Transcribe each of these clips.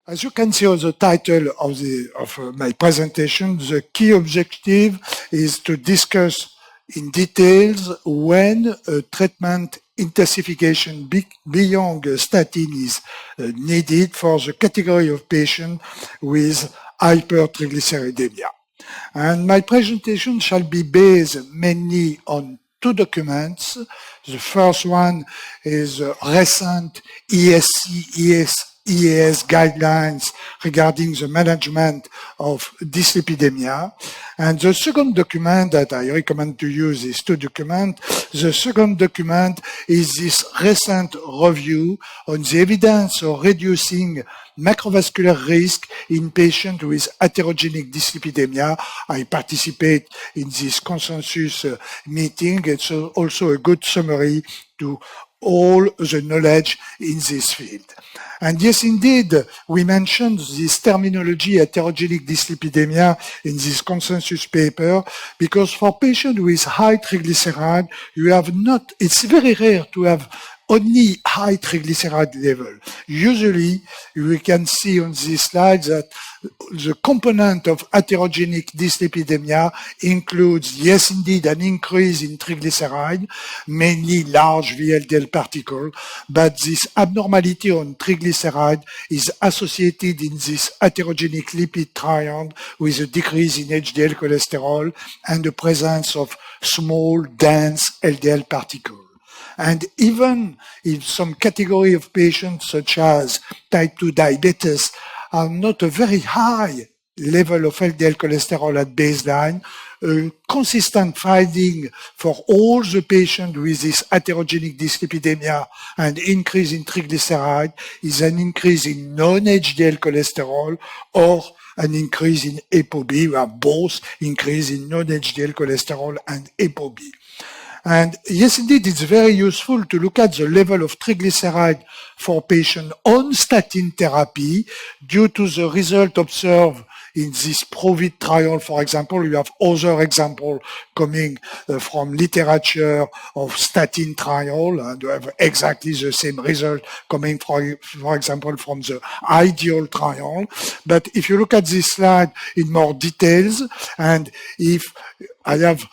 As you can see on the title of my presentation, the key objective is to discuss in details when a treatment intensification beyond statin is needed for the category of patient with hypertriglyceridemia. And my presentation shall be based mainly on two documents. The first one is recent EAS guidelines regarding the management of dyslipidemia. And the second document that I recommend to use is two documents. The second document is this recent review on the evidence of reducing macrovascular risk in patients with atherogenic dyslipidemia. I participate in this consensus meeting. It's also a good summary to all the knowledge in this field. And yes, indeed, we mentioned this terminology atherogenic dyslipidemia in this consensus paper, because for patients with high triglyceride, it's very rare to have only high triglyceride level. Usually, we can see on this slide that the component of atherogenic dyslipidemia includes, yes, indeed, an increase in triglyceride, mainly large VLDL particle, but this abnormality on triglyceride is associated in this atherogenic lipid triangle with a decrease in HDL cholesterol and the presence of small, dense LDL particles. And even if some category of patients, such as type 2 diabetes, are not a very high level of LDL cholesterol at baseline, a consistent finding for all the patients with this atherogenic dyslipidemia and increase in triglyceride is an increase in non-HDL cholesterol or an increase in ApoB. We have both increase in non-HDL cholesterol and ApoB. And yes, indeed, it's very useful to look at the level of triglyceride for patients on statin therapy due to the result observed in this PROVIT trial. For example, you have other examples coming from literature of statin trial, and you have exactly the same result coming, for example, from the IDEAL trial. But if you look at this slide in more details, and if I have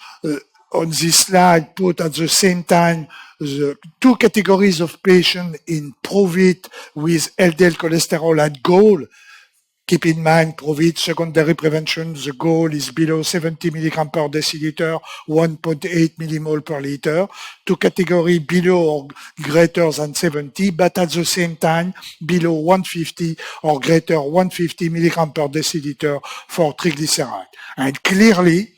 on this slide put at the same time the two categories of patients in PROVIT with LDL cholesterol at goal. Keep in mind, PROVIT secondary prevention, the goal is below 70 milligram per deciliter, 1.8 millimole per liter. Two categories below or greater than 70, but at the same time, below 150 or greater 150 milligram per deciliter for triglyceride. And clearly,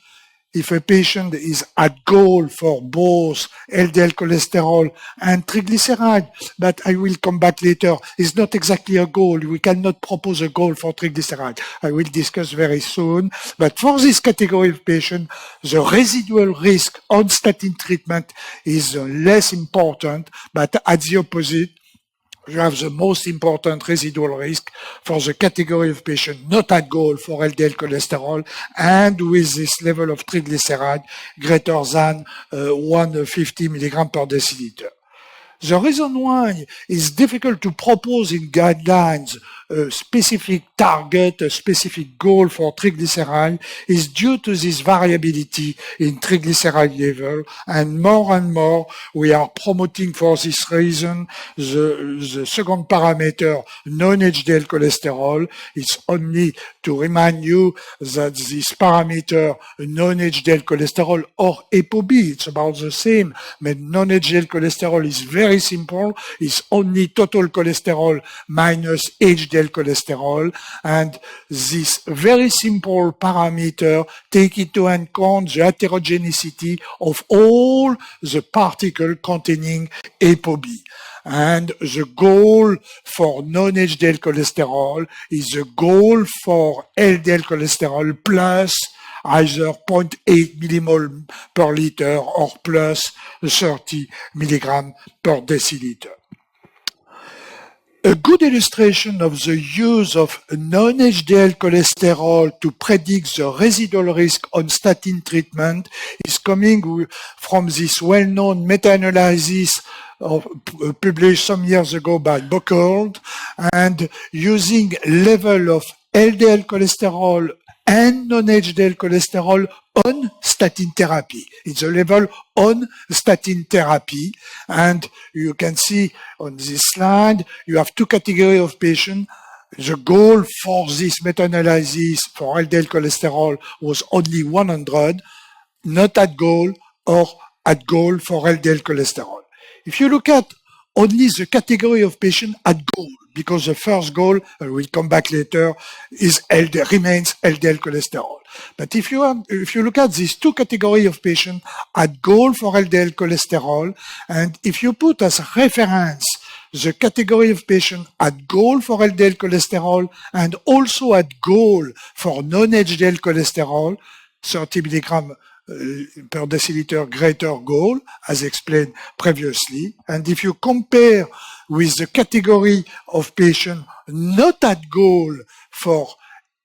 if a patient is at goal for both LDL cholesterol and triglyceride, but I will come back later, is not exactly a goal. We cannot propose a goal for triglyceride. I will discuss very soon. But for this category of patient, the residual risk on statin treatment is less important, but at the opposite, you have the most important residual risk for the category of patients not at goal for LDL cholesterol and with this level of triglyceride greater than 150 milligram per deciliter. The reason why it's difficult to propose in guidelines a specific target, a specific goal for triglyceride is due to this variability in triglyceride level, and more we are promoting for this reason the second parameter, non-HDL cholesterol. It's only to remind you that this parameter, non-HDL cholesterol or ApoB, it's about the same, but non-HDL cholesterol is very simple. It's only total cholesterol minus HDL cholesterol, and this very simple parameter take into account the heterogeneity of all the particles containing ApoB. And the goal for non-HDL cholesterol is the goal for LDL cholesterol plus either 0.8 millimole per liter or plus 30 milligram per deciliter. A good illustration of the use of non-HDL cholesterol to predict the residual risk on statin treatment is coming from this well-known meta-analysis published some years ago by Buchhold, and using level of LDL cholesterol and non-HDL cholesterol on statin therapy. It's a level on statin therapy. And you can see on this slide, you have two categories of patients. The goal for this meta-analysis for LDL cholesterol was only 100, not at goal or at goal for LDL cholesterol. If you look at only the category of patients at goal, because the first goal, we'll come back later, remains LDL cholesterol. But if you look at these two categories of patients at goal for LDL cholesterol, and if you put as reference the category of patients at goal for LDL cholesterol and also at goal for non-HDL cholesterol, 30 milligram per deciliter greater goal, as explained previously. And if you compare with the category of patients not at goal for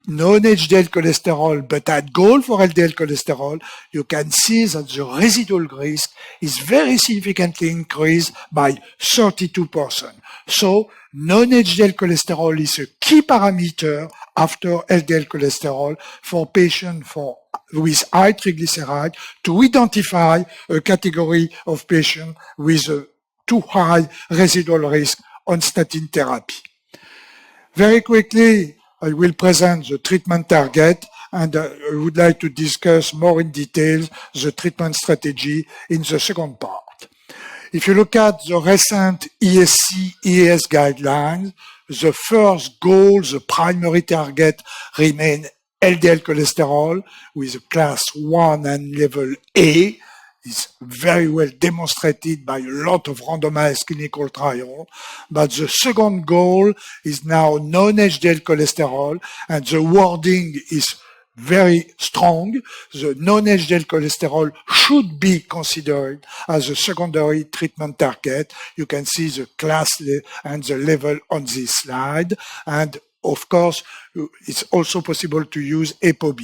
non-HDL cholesterol, but at goal for LDL cholesterol, you can see that the residual risk is very significantly increased by 32%. So non-HDL cholesterol is a key parameter after LDL cholesterol for patients with high triglyceride to identify a category of patients with a too high residual risk on statin therapy. Very quickly, I will present the treatment target, and I would like to discuss more in detail the treatment strategy in the second part. If you look at the recent ESC/EAS guidelines, the first goal, the primary target, remain LDL cholesterol with a class 1 and level A. It's very well demonstrated by a lot of randomized clinical trials. But the second goal is now non-HDL cholesterol, and the wording is very strong. The non-HDL cholesterol should be considered as a secondary treatment target. You can see the class and the level on this slide. And of course, it's also possible to use ApoB.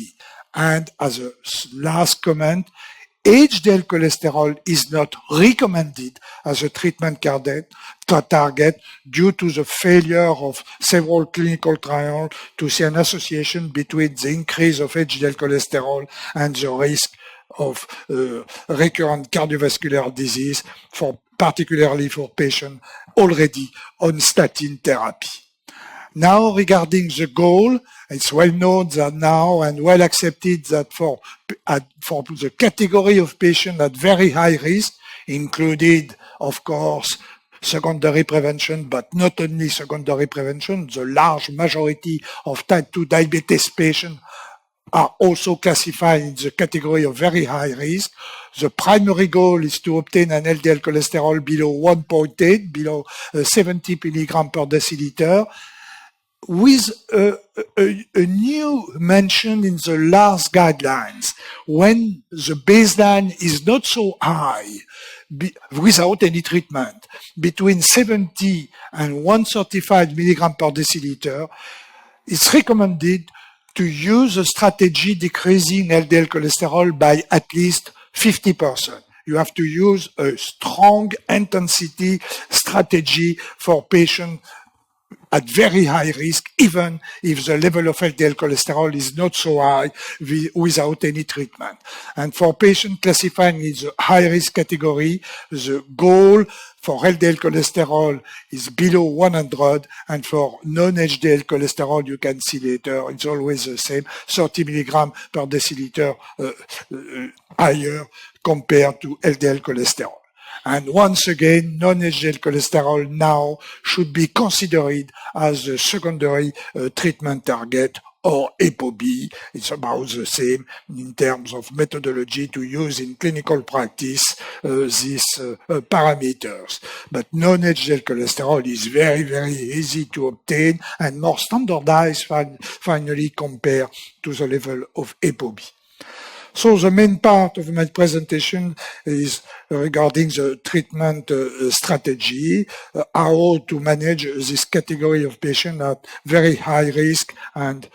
And as a last comment, HDL cholesterol is not recommended as a treatment target due to the failure of several clinical trials to see an association between the increase of HDL cholesterol and the risk of recurrent cardiovascular disease, particularly for patients already on statin therapy. Now, regarding the goal, it's well known that now and well accepted that for the category of patients at very high risk, included, of course, secondary prevention, but not only secondary prevention, the large majority of type 2 diabetes patients are also classified in the category of very high risk. The primary goal is to obtain an LDL cholesterol below 1.8, below 70 milligrams per deciliter, with a new mention in the last guidelines, when the baseline is not so high, without any treatment, between 70 and 135 milligrams per deciliter, it's recommended to use a strategy decreasing LDL cholesterol by at least 50%. You have to use a strong intensity strategy for patients at very high risk, even if the level of LDL cholesterol is not so high without any treatment. And for patients classifying in the high-risk category, the goal for LDL cholesterol is below 100, and for non-HDL cholesterol, you can see later, it's always the same, 30 milligrams per deciliter higher compared to LDL cholesterol. And once again, non-HDL cholesterol now should be considered as a secondary treatment target, or ApoB. It's about the same in terms of methodology to use in clinical practice these parameters. But non-HDL cholesterol is very, very easy to obtain and more standardized finally compared to the level of ApoB. So the main part of my presentation is regarding the treatment strategy, how to manage this category of patients at very high risk. And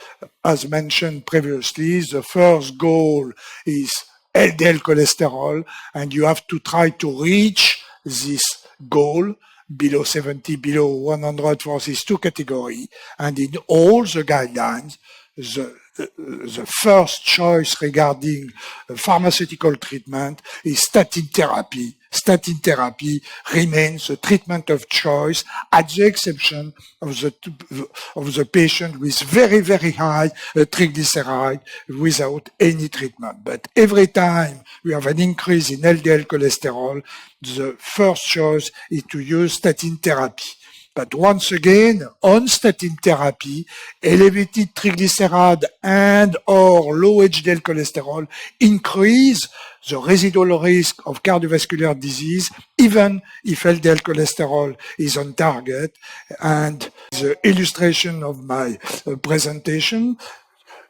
as mentioned previously, the first goal is LDL cholesterol, and you have to try to reach this goal, below 70, below 100 for these two categories. And in all the guidelines, the first choice regarding pharmaceutical treatment is statin therapy. Statin therapy remains the treatment of choice at the exception of the patient with very, very high triglyceride without any treatment. But every time we have an increase in LDL cholesterol, the first choice is to use statin therapy. But once again, on statin therapy, elevated triglyceride and or low HDL cholesterol increase the residual risk of cardiovascular disease, even if LDL cholesterol is on target. And the illustration of my presentation,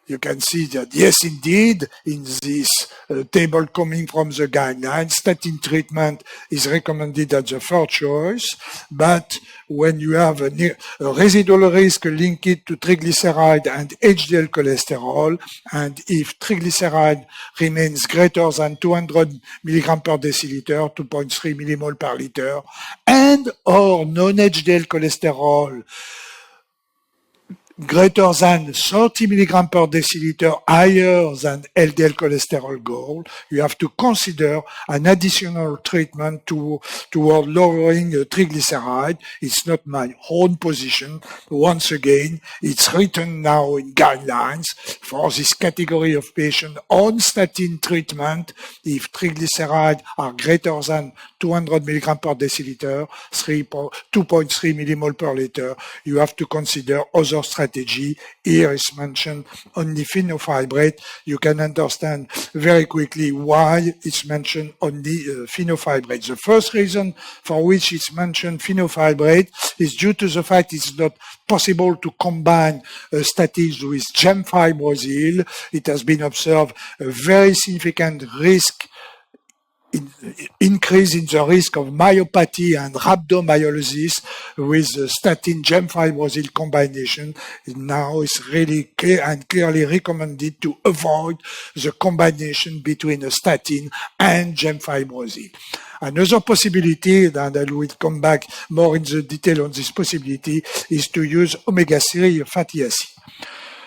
you can see that, yes, indeed, in this table coming from the guidelines, statin treatment is recommended as the first choice, but when you have a residual risk linked to triglyceride and HDL cholesterol, and if triglyceride remains greater than 200 milligram per deciliter, 2.3 millimole per liter, and or non-HDL cholesterol greater than 30 milligram per deciliter, higher than LDL cholesterol goal, you have to consider an additional treatment toward lowering triglyceride. It's not my own position. Once again, it's written now in guidelines for this category of patient on statin treatment. If triglycerides are greater than 200 milligram per deciliter, 2.3 millimole per liter, you have to consider other strategies. Here is mentioned only fenofibrate. You can understand very quickly why it's mentioned only fenofibrate. The first reason for which it's mentioned fenofibrate is due to the fact it's not possible to combine statins with gemfibrozil. It has been observed a very significant risk increase in the risk of myopathy and rhabdomyolysis with the statin gemfibrozil combination. Now it's really clear and clearly recommended to avoid the combination between a statin and gemfibrozil. Another possibility, and I will come back more in the detail on this possibility, is to use omega-3 fatty acid.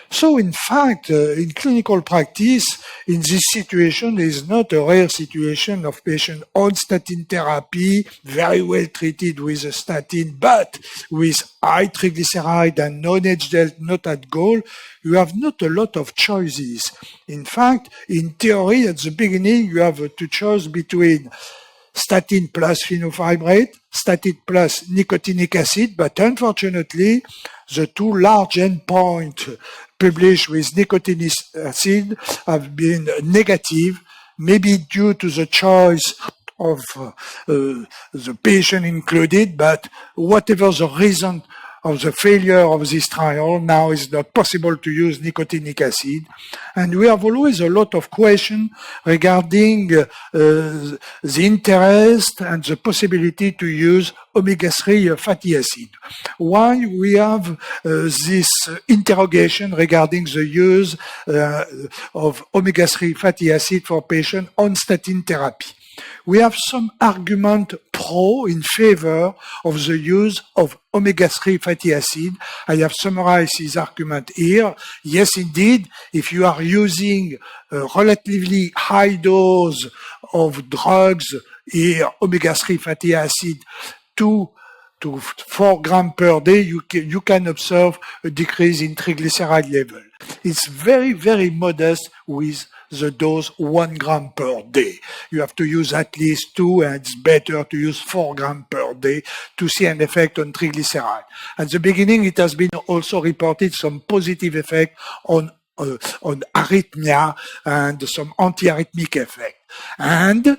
So in fact, in clinical practice, in this situation, there is not a rare situation of patient on statin therapy, very well treated with a statin, but with high triglyceride and non-HDL not at goal. You have not a lot of choices. In fact, in theory, at the beginning, you have to choose between statin plus fenofibrate, statin plus nicotinic acid, but unfortunately, the two large endpoints published with nicotinic acid have been negative, maybe due to the choice of the patient included, but whatever the reason of the failure of this trial, now it's not possible to use nicotinic acid. And we have always a lot of questions regarding the interest and the possibility to use omega-3 fatty acid. Why we have this interrogation regarding the use of omega-3 fatty acid for patients on statin therapy? We have some argument pro in favor of the use of omega-3 fatty acid. I have summarized this argument here. Yes, indeed, if you are using a relatively high dose of drugs, here omega-3 fatty acid, 2 to 4 grams per day, you can observe a decrease in triglyceride level. It's very, very modest with the dose 1 gram per day. You have to use at least 2, and it's better to use 4 grams per day to see an effect on triglyceride. At the beginning, it has been also reported some positive effect on arrhythmia and some antiarrhythmic effect. And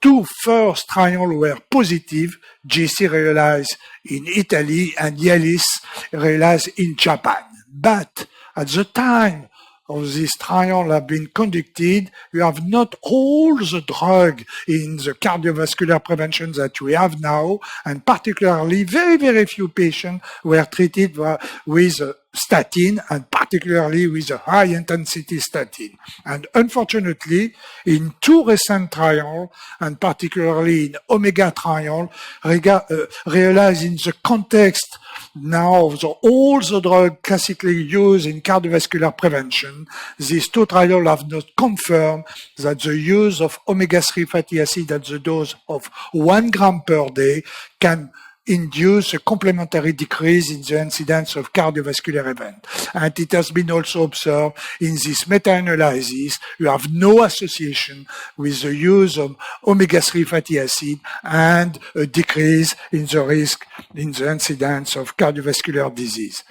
2 first trials were positive. JC realized in Italy and Yalis realized in Japan. But at the time of this trial have been conducted, you have not all the drug in the cardiovascular prevention that we have now, and particularly very, very few patients were treated with statin, and particularly with a high-intensity statin. And unfortunately, in two recent trials, and particularly in Omega trial, realized in the context now of all the drugs classically used in cardiovascular prevention, these two trials have not confirmed that the use of omega-3 fatty acid at the dose of 1 gram per day can induce a complementary decrease in the incidence of cardiovascular event. And it has been also observed in this meta-analysis, you have no association with the use of omega-3 fatty acid and a decrease in the risk in the incidence of cardiovascular disease.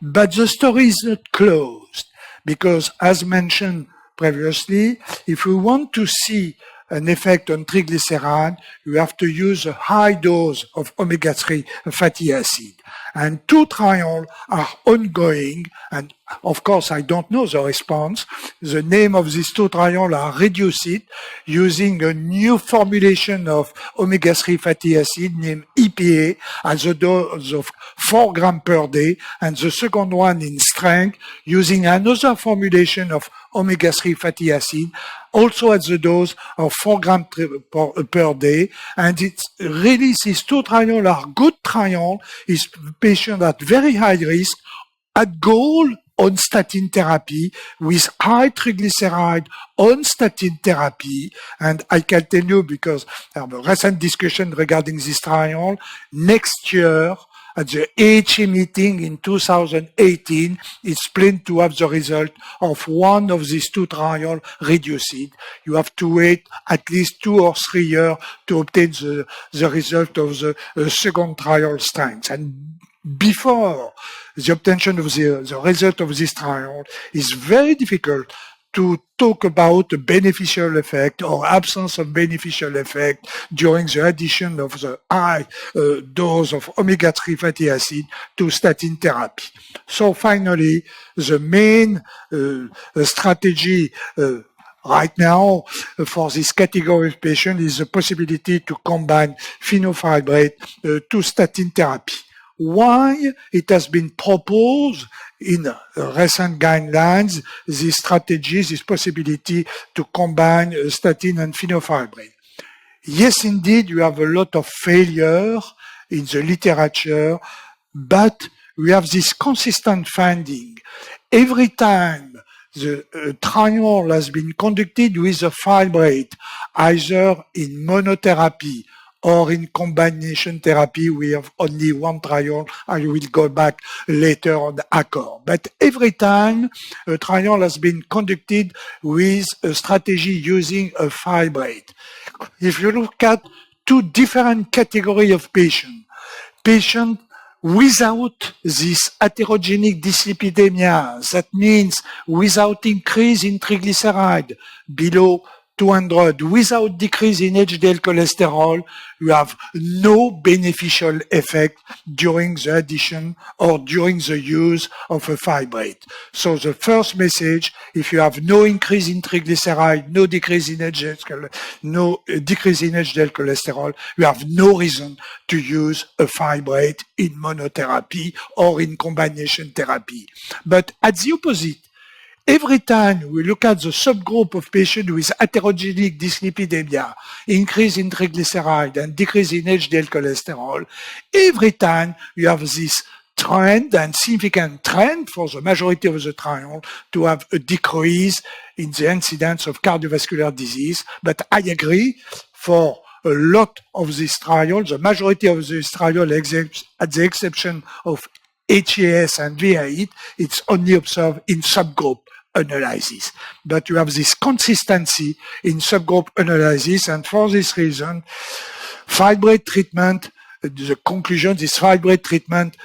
But the story is not closed, because as mentioned previously, if we want to see an effect on triglyceride, you have to use a high dose of omega-3 fatty acid. And two trials are ongoing, and of course I don't know the response. The name of these two trials are REDUCE-IT, using a new formulation of omega-3 fatty acid named EPA at the dose of 4 grams per day, and the second one in STRENGTH, using another formulation of omega-3 fatty acid, also at the dose of 4 grams per day. And it's really, these two trials are good trials. It's patients at very high risk, at goal on statin therapy, with high triglyceride on statin therapy. And I can tell you, because I have a recent discussion regarding this trial, next year, at the AHA meeting in 2018, it's planned to have the result of one of these two trials, REDUCE-IT. You have to wait at least 2 or 3 years to obtain the result of the second trial, STRENGTH. And before the obtention of the result of this trial, it's very difficult to talk about a beneficial effect or absence of beneficial effect during the addition of the high dose of omega-3 fatty acid to statin therapy. So finally, the main strategy right now for this category of patients is the possibility to combine fenofibrate to statin therapy. Why it has been proposed in recent guidelines, this strategy, this possibility to combine statin and fenofibrate. Yes, indeed, you have a lot of failure in the literature, but we have this consistent finding. Every time the trial has been conducted with a fibrate, either in monotherapy or in combination therapy, we have only one trial. I will go back later on the ACCORD. But every time a trial has been conducted with a strategy using a fibrate. If you look at two different categories of patients without this atherogenic dyslipidemia, that means without increase in triglyceride below 200, without decrease in HDL cholesterol, you have no beneficial effect during the addition or during the use of a fibrate. So the first message, if you have no increase in triglyceride, no decrease in HDL cholesterol, you have no reason to use a fibrate in monotherapy or in combination therapy. But at the opposite, every time we look at the subgroup of patients with atherogenic dyslipidemia, increase in triglyceride and decrease in HDL cholesterol, every time you have this trend and significant trend for the majority of the trial to have a decrease in the incidence of cardiovascular disease. But I agree, for a lot of these trials, the majority of these trials, at the exception of HAS and VAIT, it's only observed in subgroup analysis. But you have this consistency in subgroup analysis, and for this reason, fibrate treatment, the conclusion, this fibrate treatment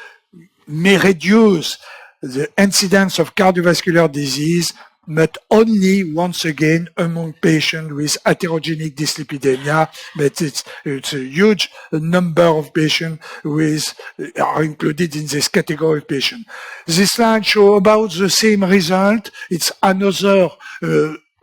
may reduce the incidence of cardiovascular disease, but only, once again, among patients with atherogenic dyslipidemia. But it's a huge number of patients are included in this category of patients. This slide shows about the same result. It's another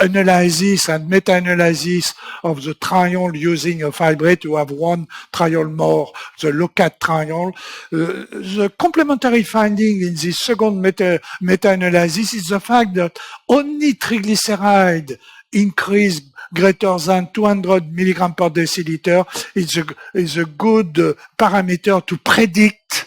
analysis and meta-analysis of the trial using a fibrate to have one trial more, the LOCAT trial. The complementary finding in this second meta-analysis is the fact that only triglyceride increase greater than 200 milligrams per deciliter is a good parameter to predict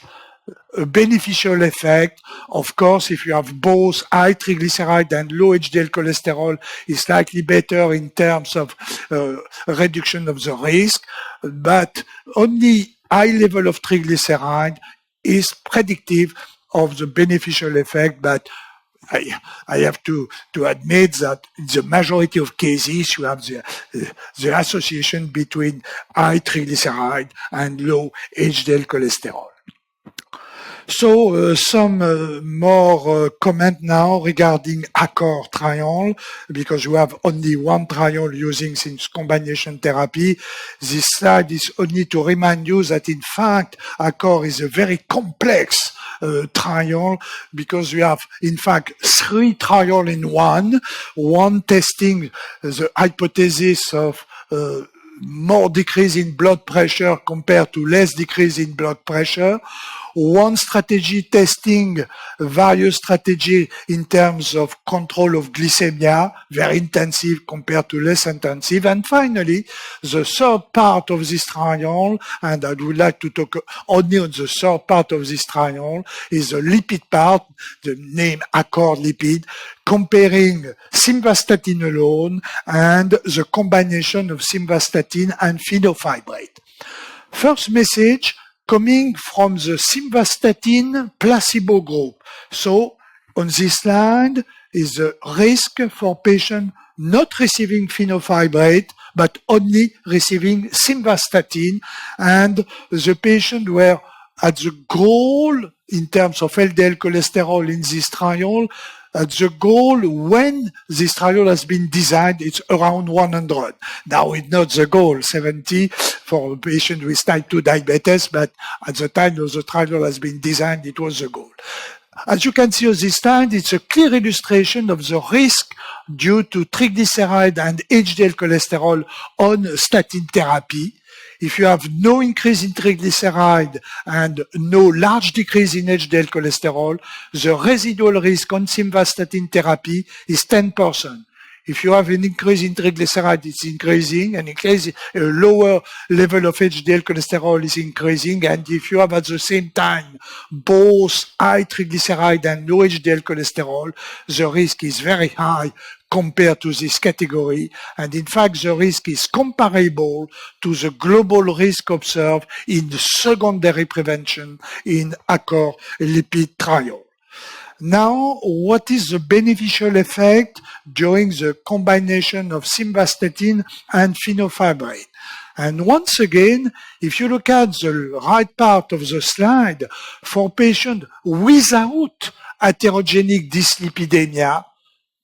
a beneficial effect. Of course, if you have both high triglyceride and low HDL cholesterol, it's slightly better in terms of reduction of the risk, but only high level of triglyceride is predictive of the beneficial effect. But I have to admit that in the majority of cases, you have the association between high triglyceride and low HDL cholesterol. So some more comment now regarding ACCORD trial, because we have only one trial using since combination therapy. This slide is only to remind you that in fact ACCORD is a very complex trial, because we have in fact 3 trials in one testing the hypothesis of more decrease in blood pressure compared to less decrease in blood pressure. One strategy testing various strategy in terms of control of glycemia, very intensive compared to less intensive. And finally, the third part of this trial, and I would like to talk only on the third part of this trial, is the lipid part, the name ACCORD lipid, comparing simvastatin alone and the combination of simvastatin and fenofibrate. First message, coming from the simvastatin placebo group. So on this slide is the risk for patients not receiving fenofibrate, but only receiving simvastatin, and the patients were at the goal in terms of LDL cholesterol in this trial. At the goal when this trial has been designed, it's around 100. Now it's not the goal, 70 for a patient with type 2 diabetes, but at the time the trial has been designed, it was the goal. As you can see on this slide, it's a clear illustration of the risk due to triglyceride and HDL cholesterol on statin therapy. If you have no increase in triglyceride and no large decrease in HDL cholesterol, the residual risk on simvastatin therapy is 10%. If you have an increase in triglyceride, it's increasing, and a lower level of HDL cholesterol is increasing, and if you have at the same time both high triglyceride and low HDL cholesterol, the risk is very high compared to this category, and in fact the risk is comparable to the global risk observed in the secondary prevention in ACCORD lipid trial. Now, what is the beneficial effect during the combination of simvastatin and fenofibrate? And once again, if you look at the right part of the slide, for patients without atherogenic dyslipidemia,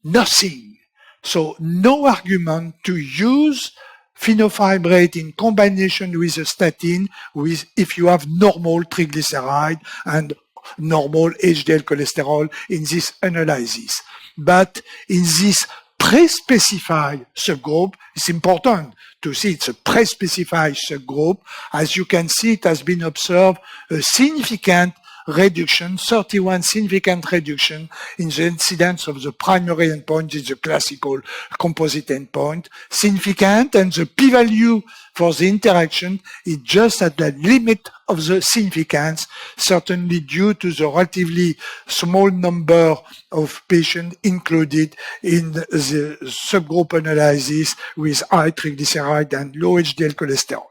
nothing. So no argument to use fenofibrate in combination with a statin if you have normal triglyceride and normal HDL cholesterol in this analysis. But in this pre-specified subgroup, it's important to see it's a pre-specified subgroup. As you can see, it has been observed a significant reduction, 31 significant reduction in the incidence of the primary endpoint, is the classical composite endpoint, significant, and the p-value for the interaction is just at the limit of the significance, certainly due to the relatively small number of patients included in the subgroup analysis with high triglyceride and low HDL cholesterol.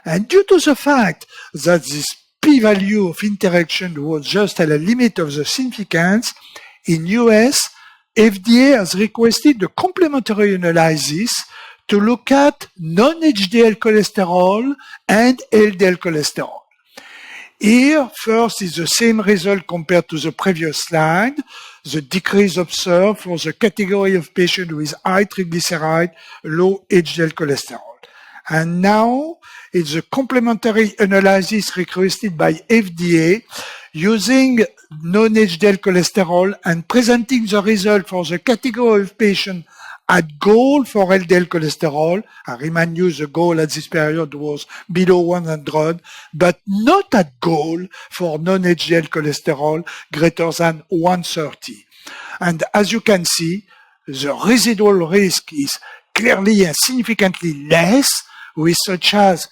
And due to the fact that this p-value of interaction was just at the limit of the significance, in US, FDA has requested a complementary analysis to look at non-HDL cholesterol and LDL cholesterol. Here, first is the same result compared to the previous slide, the decrease observed for the category of patients with high triglyceride, low HDL cholesterol. And now, it's a complementary analysis requested by FDA using non-HDL cholesterol and presenting the result for the category of patients At goal for LDL cholesterol, I remind you the goal at this period was below 100, but not at goal for non-HDL cholesterol greater than 130. And as you can see, the residual risk is clearly and significantly less, with such as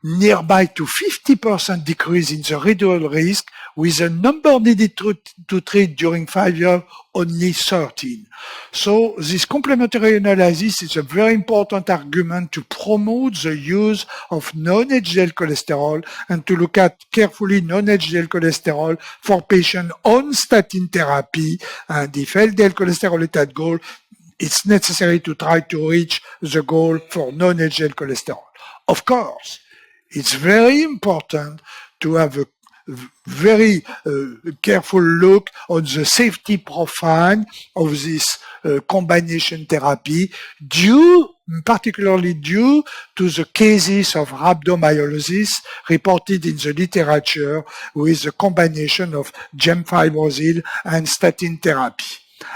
nearby to 50% decrease in the residual risk, with the number needed to treat during 5 years only 13. So this complementary analysis is a very important argument to promote the use of non-HDL cholesterol and to look at carefully non-HDL cholesterol for patients on statin therapy. And if LDL cholesterol is at goal, it's necessary to try to reach the goal for non-HDL cholesterol. Of course, it's very important to have a very careful look on the safety profile of this combination therapy, particularly due to the cases of rhabdomyolysis reported in the literature with the combination of gemfibrozil and statin therapy.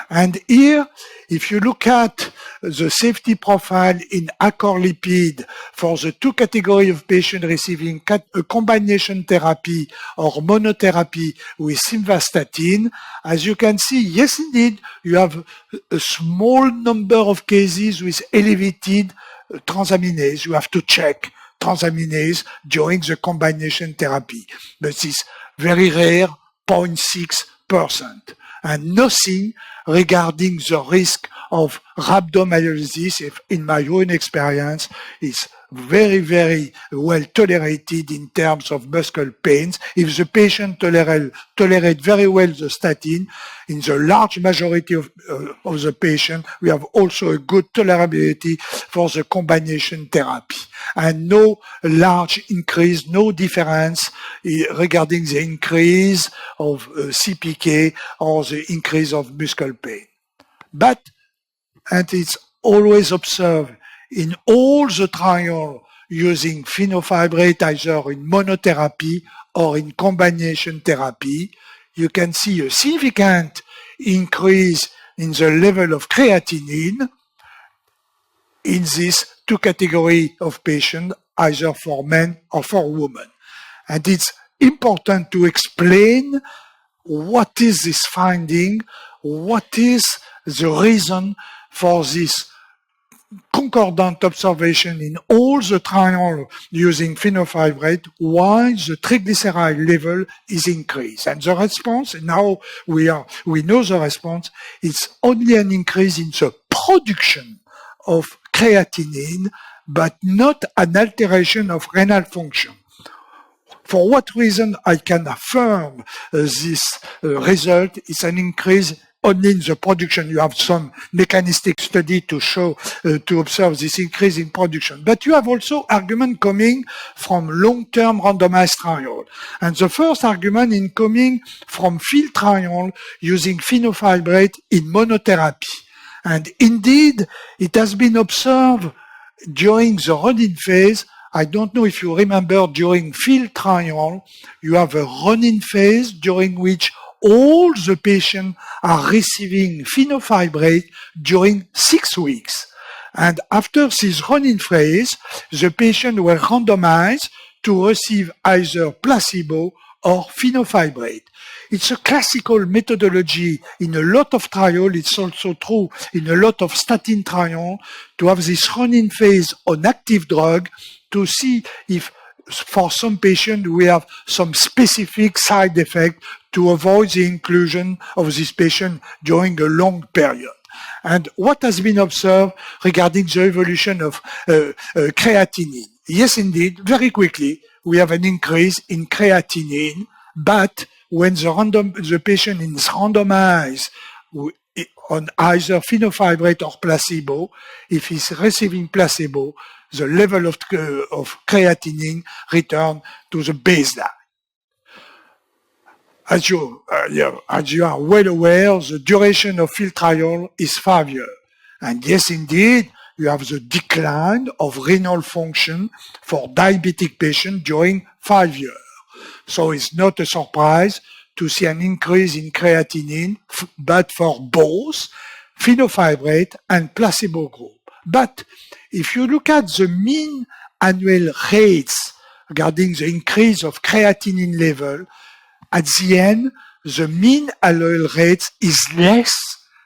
And here, if you look at the safety profile in acoramidis for the two categories of patients receiving a combination therapy or monotherapy with simvastatin, as you can see, yes, indeed, you have a small number of cases with elevated transaminase. You have to check transaminase during the combination therapy, but it's very rare, 0.6%. And nothing regarding the risk of rhabdomyolysis, in my own experience, is very, very well tolerated in terms of muscle pains. If the patient tolerate very well the statin, in the large majority of the patient, we have also a good tolerability for the combination therapy. And no large increase, no difference regarding the increase of CPK or the increase of muscle pain. But, and it's always observed in all the trials using fenofibrate either in monotherapy or in combination therapy, you can see a significant increase in the level of creatinine in these two categories of patients, either for men or for women. And it's important to explain what is this finding, what is the reason for this concordant observation in all the trials using fenofibrate, why the triglyceride level is increased. And the response, now we know the response, it's only an increase in the production of creatinine, but not an alteration of renal function. For what reason I can affirm this result is an increase only in the production. You have some mechanistic study to show, to observe this increase in production. But you have also argument coming from long-term randomized trial. And the first argument is coming from field trial using fenofibrate in monotherapy. And indeed, it has been observed during the run-in phase. I don't know if you remember, during field trial, you have a run-in phase during which all the patients are receiving fenofibrate during 6 weeks. And after this run-in phase, the patients were randomized to receive either placebo or fenofibrate. It's a classical methodology in a lot of trials. It's also true in a lot of statin trials to have this run-in phase on active drug to see if for some patients we have some specific side effect to avoid the inclusion of this patient during a long period. And what has been observed regarding the evolution of creatinine? Yes, indeed, very quickly, we have an increase in creatinine, but when the patient is randomized on either fenofibrate or placebo, if he's receiving placebo, the level of creatinine return to the baseline. As you are well aware, the duration of field trial is 5 years. And yes, indeed, you have the decline of renal function for diabetic patients during 5 years. So it's not a surprise to see an increase in creatinine, but for both fenofibrate, and placebo group. But if you look at the mean annual rates regarding the increase of creatinine level, at the end, the mean annual rate is less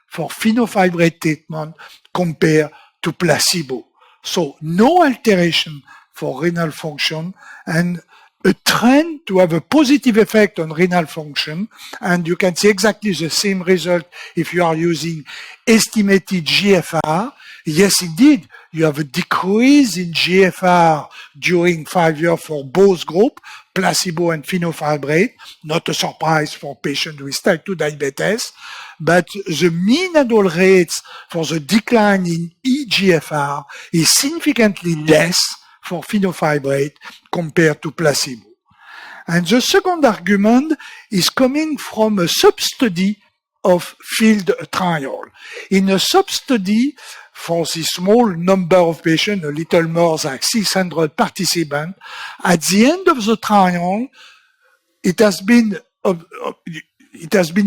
for fenofibrate treatment compared to placebo. So no alteration for renal function and a trend to have a positive effect on renal function, and you can see exactly the same result if you are using estimated GFR. Yes, indeed, you have a decrease in GFR during 5 years for both groups, placebo and fenofibrate, not a surprise for patients with type 2 diabetes, but the mean annual rates for the decline in eGFR is significantly less for fenofibrate compared to placebo. And the second argument is coming from a sub-study of field trial. In a sub-study for this small number of patients, a little more than 600 participants, at the end of the trial, it has been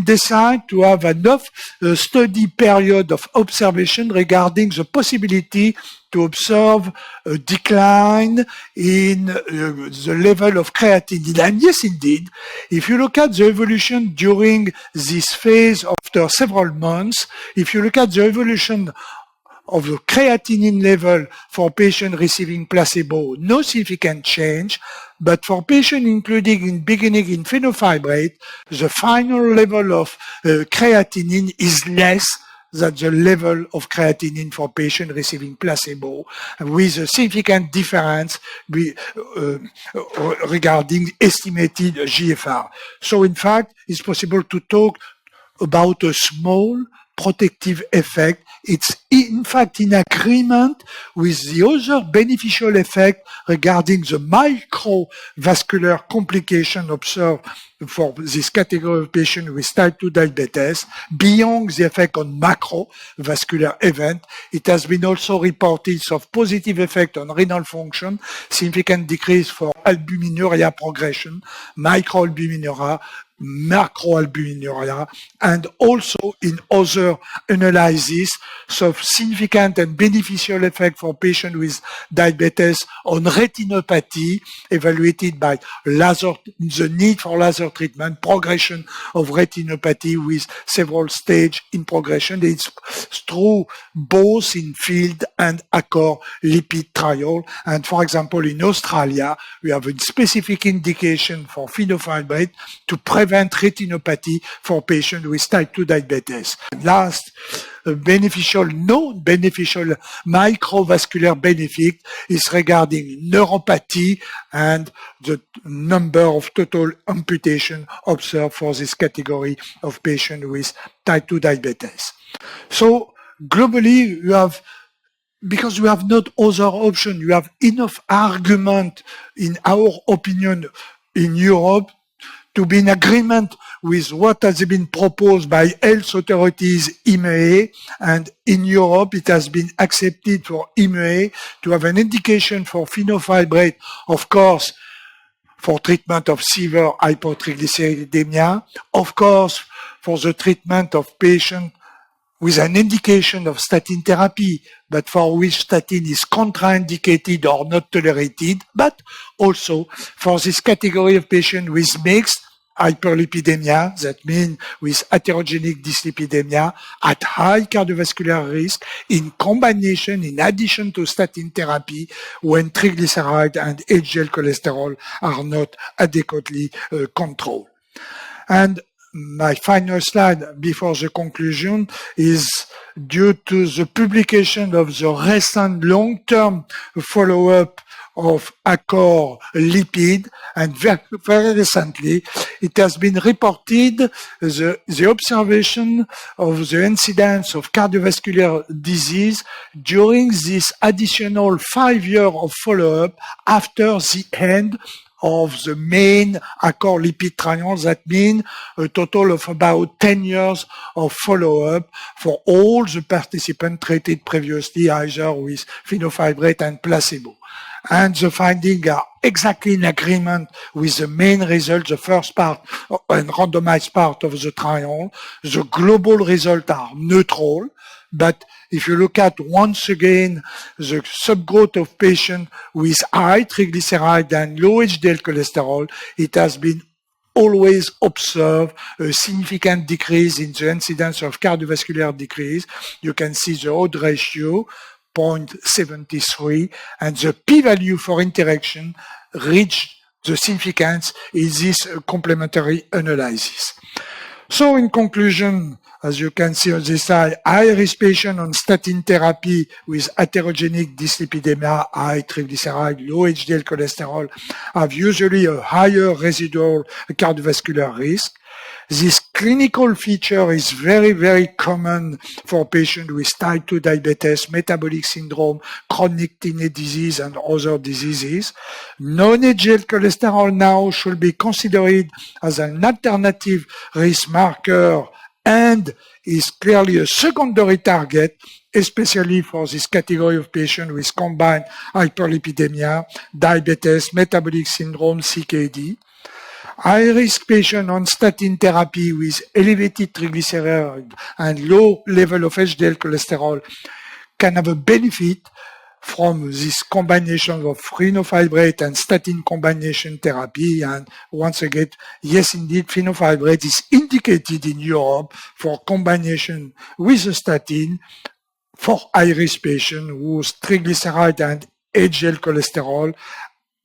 decided to have enough study period of observation regarding the possibility to observe a decline in the level of creatinine. And yes, indeed, if you look at the evolution during this phase after several months, if you look at the evolution of the creatinine level for patients receiving placebo, no significant change, but for patients including in beginning in fenofibrate, the final level of creatinine is less than the level of creatinine for patients receiving placebo, with a significant difference regarding estimated GFR. So in fact, it's possible to talk about a small protective effect. It's in fact in agreement with the other beneficial effect regarding the microvascular complication observed for this category of patients with type 2 diabetes. Beyond the effect on macrovascular event, it has been also reported of positive effect on renal function, significant decrease for albuminuria progression, microalbuminuria, macroalbuminuria, and also in other analyses, so significant and beneficial effect for patients with diabetes on retinopathy, evaluated by laser, the need for laser treatment, progression of retinopathy with several stages in progression. It's true both in field and Accor lipid trial. And for example, in Australia, we have a specific indication for fenofibrate to prevent retinopathy for patients with type 2 diabetes. And last, beneficial, non-beneficial microvascular benefit is regarding neuropathy and the number of total amputation observed for this category of patients with type 2 diabetes. So globally, you have, because we have not other option, you have enough argument, in our opinion, in Europe to be in agreement with what has been proposed by health authorities, EMA, and in Europe it has been accepted for EMA to have an indication for fenofibrate, of course, for treatment of severe hypertriglyceridemia, of course, for the treatment of patients with an indication of statin therapy, but for which statin is contraindicated or not tolerated, but also for this category of patients with mixed hyperlipidemia, that means with atherogenic dyslipidemia at high cardiovascular risk in combination, in addition to statin therapy, when triglyceride and HDL cholesterol are not adequately controlled. And my final slide before the conclusion is due to the publication of the recent long-term follow-up of Accor lipid, and very recently it has been reported the observation of the incidence of cardiovascular disease during this additional 5 years of follow-up after the end of the main Accord lipid triangle. That means a total of about 10 years of follow-up for all the participants treated previously either with fenofibrate and placebo. And the findings are exactly in agreement with the main result, the first part and randomized part of the trial. The global results are neutral, but if you look at once again the subgroup of patients with high triglyceride and low HDL cholesterol, it has been always observed a significant decrease in the incidence of cardiovascular decrease. You can see the odds ratio, 0.73, and the p-value for interaction reached the significance in this complementary analysis. So in conclusion, as you can see on this slide, high-risk patients on statin therapy with atherogenic dyslipidemia, high triglyceride, low HDL cholesterol, have usually a higher residual cardiovascular risk. This clinical feature is very, very common for patients with type 2 diabetes, metabolic syndrome, chronic kidney disease, and other diseases. Non-HDL cholesterol now should be considered as an alternative risk marker and is clearly a secondary target, especially for this category of patients with combined hyperlipidemia, diabetes, metabolic syndrome, CKD. High-risk patients on statin therapy with elevated triglyceride and low level of HDL cholesterol can have a benefit from this combination of fenofibrate and statin combination therapy. And once again, yes, indeed, fenofibrate is indicated in Europe for combination with a statin for high-risk patients whose triglyceride and HDL cholesterol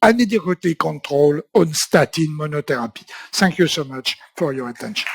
inadequately controlled on statin monotherapy. Thank you so much for your attention.